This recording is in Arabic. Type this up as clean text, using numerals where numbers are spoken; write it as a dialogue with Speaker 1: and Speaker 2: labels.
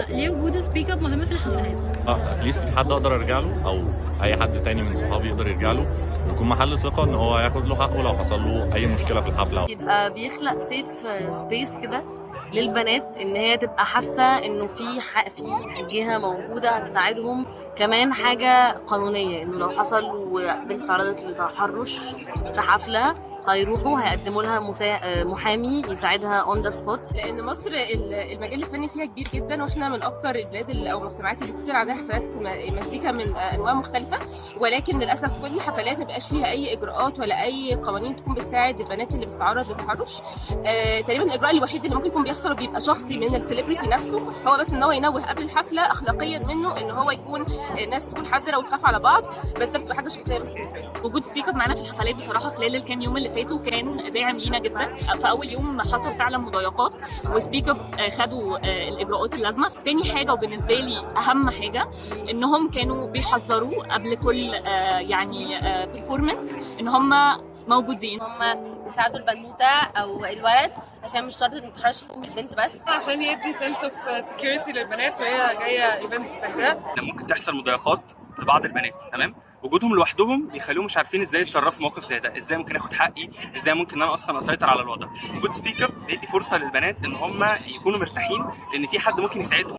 Speaker 1: ليه وجود سبيك اب مهم في الحفلات؟
Speaker 2: اتليست في حد اقدر ارجع له، او اي حد تاني من صحابي يقدر يرجع له، ويكون محل ثقه ان هو هياخد له حقه لو حصل له اي مشكله في الحفله.
Speaker 3: يبقى بيخلق سيف سبيس كده للبنات، ان هي تبقى حاسه انه في جهه موجوده هتساعدهم. كمان حاجه قانونيه، انه لو حصل وبنت تعرضت لتحرش في حفله هيروحوا هيقدموا لها محامي يساعدها اون ذا سبوت.
Speaker 4: لان مصر المجال الفني فيها كبير جدا، واحنا من اكتر البلاد او المجتمعات اللي بيكون عندها حفلات مزيكا من انواع مختلفه، ولكن للاسف كل الحفلات ما بيبقاش فيها اي اجراءات ولا اي قوانين تكون بتساعد البنات اللي بتتعرض للتحرش. تقريبا الاجراء الوحيد اللي ممكن يكون بيحصل بيبقى شخصي من السليبرتي نفسه، هو بس ان هو ينوه قبل الحفله اخلاقيا منه ان هو يكون الناس تكون حذره وتخاف على بعض، بس ده بتبقى حاجه شخصيه بس بالنسبه لي.
Speaker 5: وجود سبيك اب معانا في الحفلات بصراحه خلال الكام يوم اللي فاتوا كان داعم لينا جدا. في اول يوم حصل فعلا مضايقات وسبيك اب خدوا الاجراءات اللازمه. تاني حاجه وبالنسبه لي اهم حاجه انهم كانوا بيحذروا قبل كل يعني بيرفورمانس ان هم موجودين،
Speaker 3: هم يساعدوا البنوته او الولد، عشان مش شرط ان التحرش يكون بالبنت بس،
Speaker 6: عشان يدي سنس اوف سكيورتي للبنات وهي جايه ايفنت زي ده.
Speaker 7: ممكن تحصل مضايقات لبعض البنات، تمام؟ وجودهم لوحدهم بيخليهم مش عارفين ازاي يتصرفوا في موقف زي ده، ازاي ممكن اخد حقي، ازاي ممكن انا اصلا اسيطر على الوضع. وجود سبيك اب بيدي فرصه للبنات ان هم يكونوا مرتاحين، لان في حد ممكن يساعدهم.